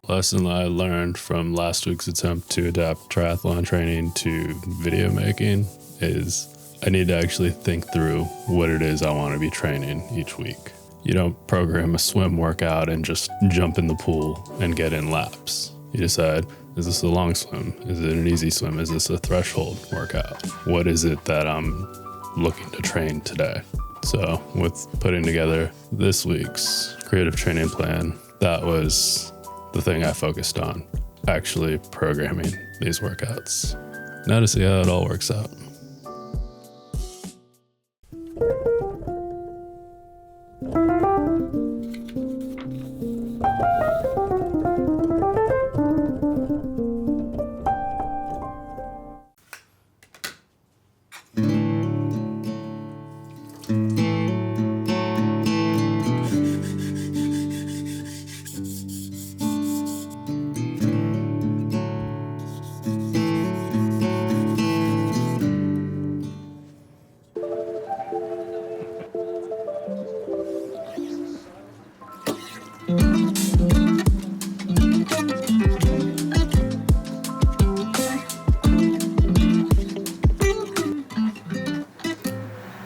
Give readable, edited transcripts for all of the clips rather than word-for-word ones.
Lesson I learned from last week's attempt to adapt triathlon training to video making is I need to actually think through what it is I want to be training each week. You don't program a swim workout and just jump in the pool and get in laps. You decide, is this a long swim? Is it an easy swim? Is this a threshold workout? What is it that I'm looking to train today? So with putting together this week's creative training plan, that was the thing I focused on, actually programming these workouts. Now to see how it all works out.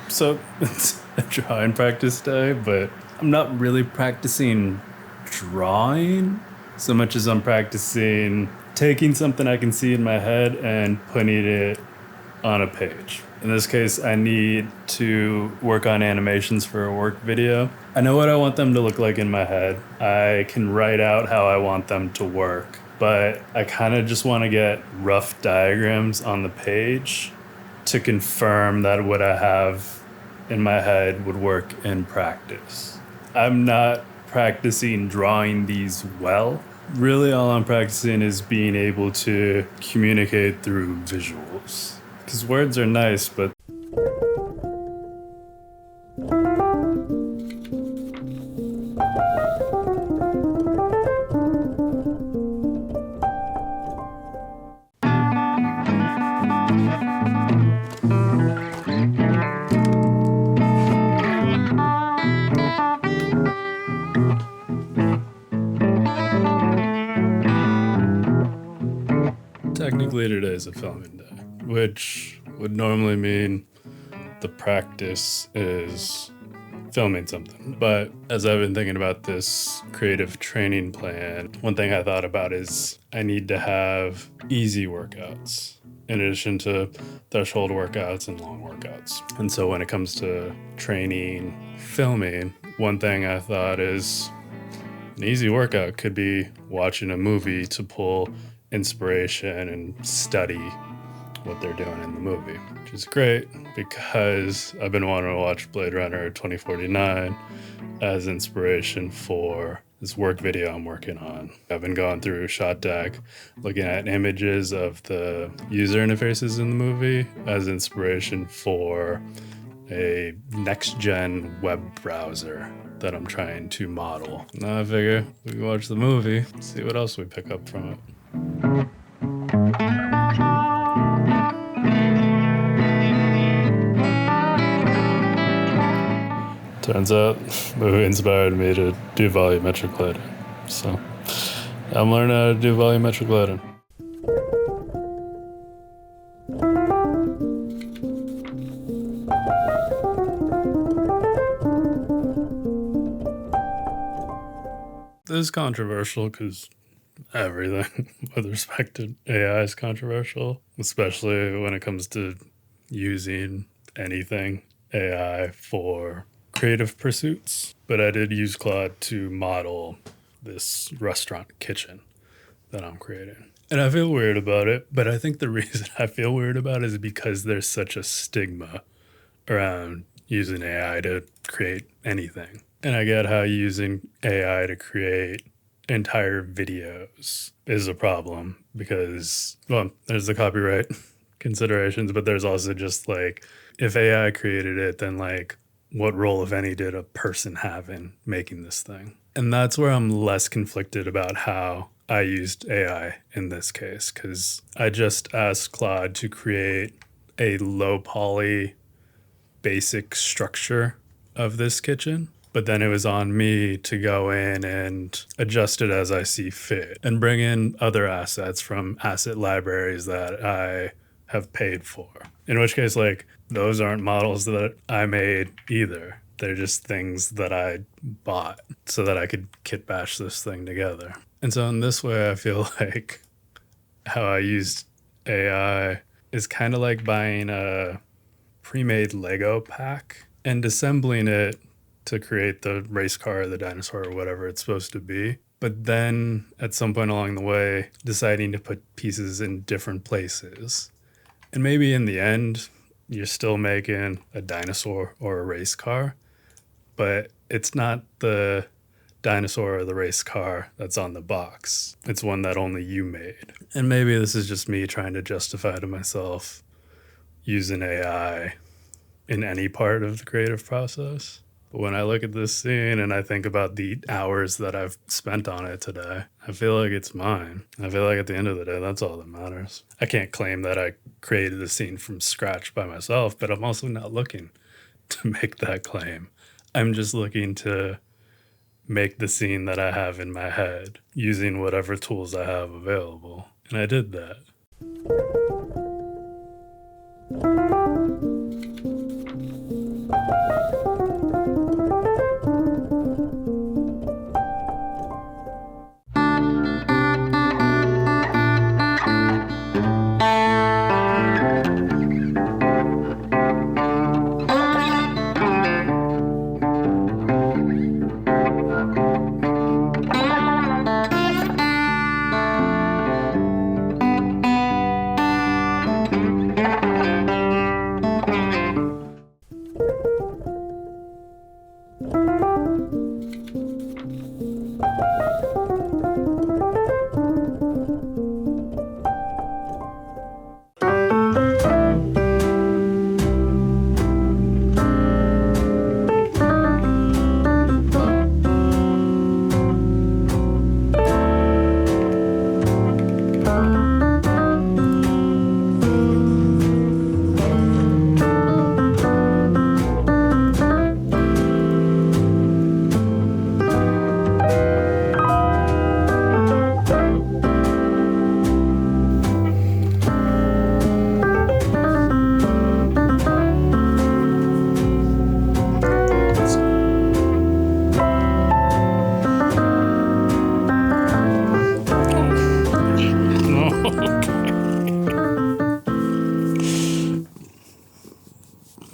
So it's a drawing practice day, but I'm not really practicing drawing so much as I'm practicing taking something I can see in my head and putting it on a page. In this case, I need to work on animations for a work video. I know what I want them to look like in my head. I can write out how I want them to work, but I kind of just want to get rough diagrams on the page to confirm that what I have in my head would work in practice. I'm not practicing drawing these well. Really, all I'm practicing is being able to communicate through visuals. Because words are nice, but technically today is a filming day, which would normally mean the practice is filming something. But as I've been thinking about this creative training plan, one thing I thought about is I need to have easy workouts in addition to threshold workouts and long workouts. And so when it comes to training, filming, one thing I thought is an easy workout could be watching a movie to pull inspiration and study what they're doing in the movie, which is great because I've been wanting to watch Blade Runner 2049 as inspiration for this work video I'm working on. I've been going through Shot Deck, looking at images of the user interfaces in the movie as inspiration for a next-gen web browser that I'm trying to model. Now I figure we can watch the movie, see what else we pick up from it. Turns out, the movie inspired me to do volumetric lighting. So, I'm learning how to do volumetric lighting. This is controversial because everything with respect to AI is controversial, especially when it comes to using anything AI for creative pursuits. But I did use Claude to model this restaurant kitchen that I'm creating. And I feel weird about it, but I think the reason I feel weird about it is because there's such a stigma around using AI to create anything. And I get how using AI to create entire videos is a problem because, well, there's the copyright considerations, but there's also just like, if AI created it, then like, what role, if any, did a person have in making this thing? And that's where I'm less conflicted about how I used AI in this case because I just asked Claude to create a low poly basic structure of this kitchen. But then it was on me to go in and adjust it as I see fit and bring in other assets from asset libraries that I have paid for. In which case, like, those aren't models that I made either. They're just things that I bought so that I could kit bash this thing together. And so in this way, I feel like how I used AI is kind of like buying a pre-made Lego pack and assembling it to create the race car or the dinosaur or whatever it's supposed to be. But then at some point along the way, deciding to put pieces in different places. And maybe in the end, you're still making a dinosaur or a race car, but it's not the dinosaur or the race car that's on the box. It's one that only you made. And maybe this is just me trying to justify to myself using AI in any part of the creative process. But when I look at this scene and I think about the hours that I've spent on it today, I feel like it's mine. I feel like at the end of the day, that's all that matters. I can't claim that I created the scene from scratch by myself, but I'm also not looking to make that claim. I'm just looking to make the scene that I have in my head using whatever tools I have available. And I did that.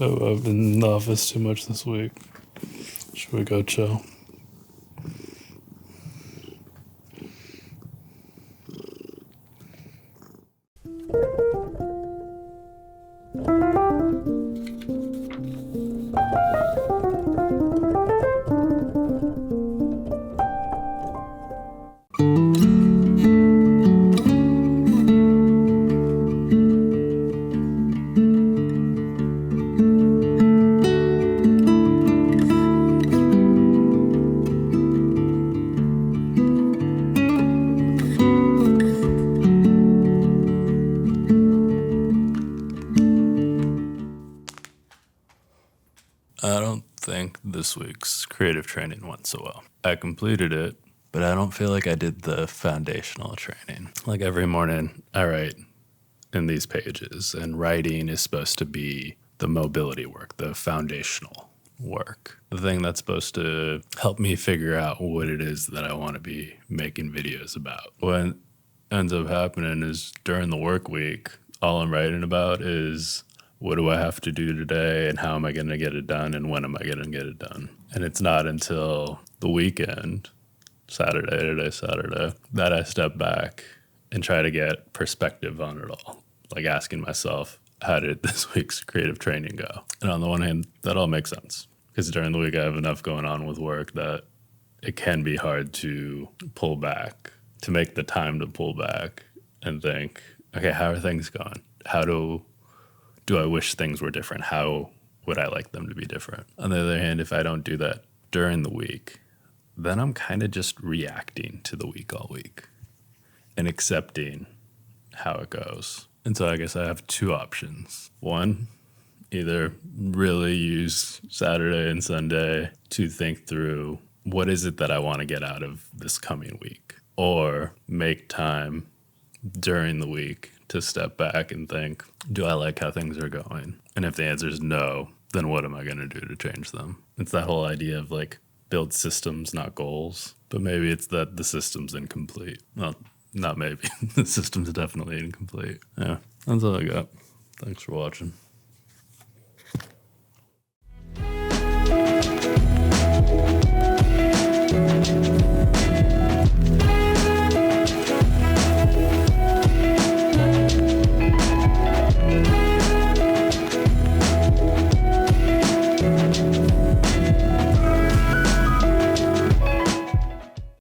Oh, I've been in the office too much this week. Should we go chill? I don't think this week's creative training went so well. I completed it, but I don't feel like I did the foundational training. Like every morning, I write in these pages, and writing is supposed to be the mobility work, the foundational work, the thing that's supposed to help me figure out what it is that I want to be making videos about. What ends up happening is during the work week, all I'm writing about is what do I have to do today and how am I going to get it done and when am I going to get it done? And it's not until the weekend, Saturday, that I step back and try to get perspective on it all. Like asking myself, how did this week's creative training go? And on the one hand, that all makes sense because during the week I have enough going on with work that it can be hard to pull back, to make the time to pull back and think, okay, how are things going? How do I wish things were different? How would I like them to be different? On the other hand, if I don't do that, 'cause- during the week, then I'm kind of just reacting to the week all week. and accepting how it goes. And so I guess I have two options. One, either really use Saturday and Sunday to think through what is it that I want to get out of this coming week, or make time during the week to step back and think, do I like how things are going? And if the answer is no, then what am I going to do to change them? It's that whole idea of like build systems, not goals. But maybe it's that the system's incomplete. Well, not maybe. The system's definitely incomplete. Yeah, that's all I got. Thanks for watching.